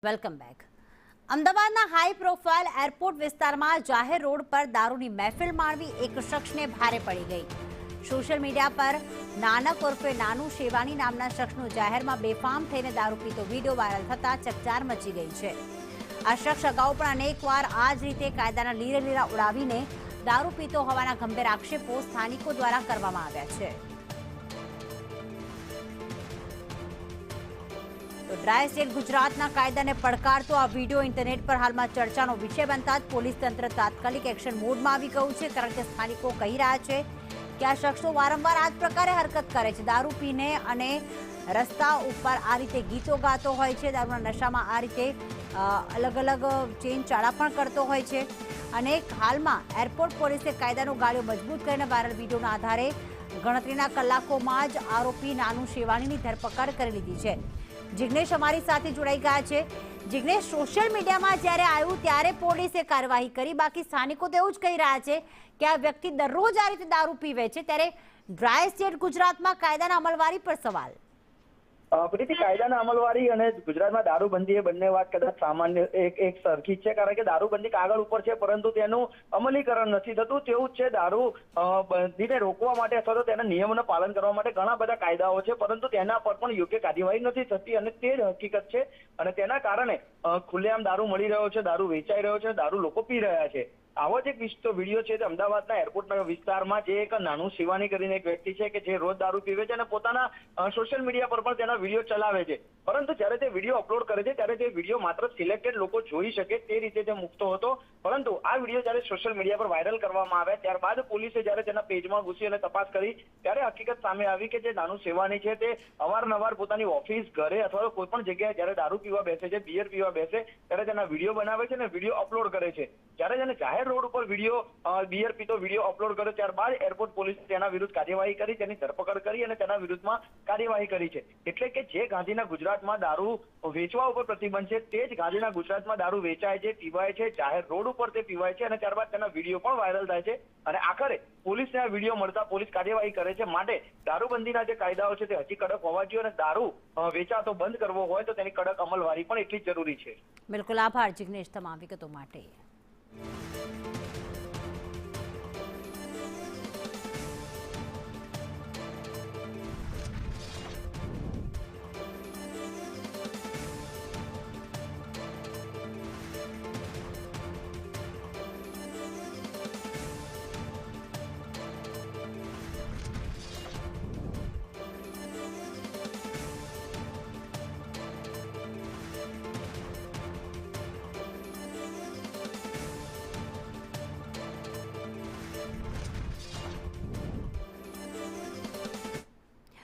Welcome back. અમદાવાદના high profile airport વિસ્તારમાં જાહેર રોડ પર દારૂની મહેફિલ માણવી એક શખ્સને ભારે પડી ગઈ। સોશિયલ મીડિયા પર નાનક ઉર્ફે નાનુ શેવાની નામના શખ્સનો જાહેરમાં બેફામ થઈને દારૂ પીતો વિડીયો વાયરલ થતા ચકચાર મચી ગઈ છે। આ શખ્સ અગાઉ પણ અનેકવાર આ જ રીતે કાયદાના લીરેલીરા ઉડાવીને દારૂ પીતો હોવાના ગંભીર આક્ષેપો સ્થાનિકો દ્વારા કરવામાં આવ્યા છે। तो ड्राई स्टेट गुजरातना कायदाने પડકારતો આ વિડીયો ઇન્ટરનેટ પર હાલમાં ચર્ચાનો વિષય બનતા જ પોલીસ તંત્ર તાત્કાલિક એક્શન મોડમાં આવી ગયું છે, કારણ કે સ્થાનિકો કહી રહ્યા છે કે આ શખ્સો વારંવાર આ જ પ્રકારે હરકત કરે છે। દારૂ પીને અને રસ્તા ઉપર આ રીતે ગીતો ગાતો હોય છે, દારૂના નશામાં આ રીતે અલગ અલગ ચેન ચાળા પણ કરતો હોય છે અને હાલમાં એરપોર્ટ પોલીસે કાયદાનો ગાળ્યો મજબૂત કરીને વાયરલ વિડીયોના આધારે ગણતરીના કલાકોમાં જ આરોપી નાનુ શેવાણીની ધરપકડ કરી લીધી છે। જિગ્નેશ અમારી સાથે જોડાઈ ગયા છે। જિગ્નેશ, સોશિયલ મીડિયામાં જ્યારે આવ્યું ત્યારે પોલીસે કાર્યવાહી કરી, બાકી સ્થાનિકો તો એવું જ કહી રહ્યા છે કે આ વ્યક્તિ દરરોજ આ રીતે દારૂ પીવે છે, ત્યારે ડ્રાય સ્ટેટ ગુજરાતમાં કાયદાના અમલવારી પર સવાલ। પ્રીતિ, કાયદાના અમલવારી અને ગુજરાતમાં દારૂબંધી એ બંને વાત કદાચ સામાન્ય એક સરખી જ છે, કારણ કે દારૂબંધી કાગળ ઉપર છે પરંતુ તેનું અમલીકરણ નથી થતું। તેવું જ છે, દારૂ બંધીને રોકવા માટે અથવા તો તેના નિયમોનું પાલન કરવા માટે ઘણા બધા કાયદાઓ છે, પરંતુ તેના પર પણ યોગ્ય કાર્યવાહી નથી થતી અને તે જ હકીકત છે। અને તેના કારણે ખુલ્લેઆમ દારૂ મળી રહ્યો છે, દારૂ વેચાઈ રહ્યો છે, દારૂ લોકો પી રહ્યા છે। આવો જ એક વિડીયો છે અમદાવાદના એરપોર્ટના વિસ્તારમાં, જે એક નાનુ શિવાની કરીને એક વ્યક્તિ છે કે જે રોજ દારૂ પીવે છે અને પોતાના સોશિયલ મીડિયા પર પણ તેના વિડીયો ચલાવે છે, પરંતુ જ્યારે તે વિડીયો અપલોડ કરે છે ત્યારે તે વિડીયો માત્ર સિલેક્ટેડ લોકો જોઈ શકે તે રીતે તે મૂકતો હતો। પરંતુ આ વિડીયો જ્યારે સોશિયલ મીડિયા પર વાયરલ કરવામાં આવ્યા ત્યારબાદ પોલીસે જ્યારે તેના પેજમાં ઘૂસી અને તપાસ કરી ત્યારે હકીકત સામે આવી કે જે નાનુ શેવાની છે તે અવારનવાર પોતાની ઓફિસ, ઘરે અથવા તો કોઈ પણ જગ્યાએ જ્યારે દારૂ પીવા બેસે છે, બિયર પીવા બેસે ત્યારે તેના વિડીયો બનાવે છે અને વિડીયો અપલોડ કરે છે। જ્યારે તેને જાહેર રોડ ઉપર વિડીયો બિયર પીતો વિડીયો અપલોડ કર્યો ત્યારબાદ એરપોર્ટ પોલીસે તેના વિરુદ્ધ કાર્યવાહી કરી, તેની ધરપકડ કરી અને તેના વિરુદ્ધમાં કાર્યવાહી કરી છે। એટલે કે જે ગાંધીના ગુજરાતમાં દારૂ વેચવા ઉપર પ્રતિબંધ છે, તે જ ગાંધીના ગુજરાતમાં દારૂ વેચાય છે, પીવાય છે, જાહેર રોડ ઉપર તે પીવાય છે અને ત્યારબાદ તેના વિડીયો પણ વાયરલ થાય છે અને આખરે પોલીસને આ વિડીયો મળતા પોલીસ કાર્યવાહી કરે છે। માટે દારૂબંધીના જે કાયદાઓ છે તે હજી કડક હોવા જોઈએ અને દારૂ વેચાતો બંધ કરવો હોય તો તેની કડક અમલવારી પણ એટલી જ જરૂરી છે। બિલકુલ, આભાર જિગ્નેશ તમામ વિગતો માટે।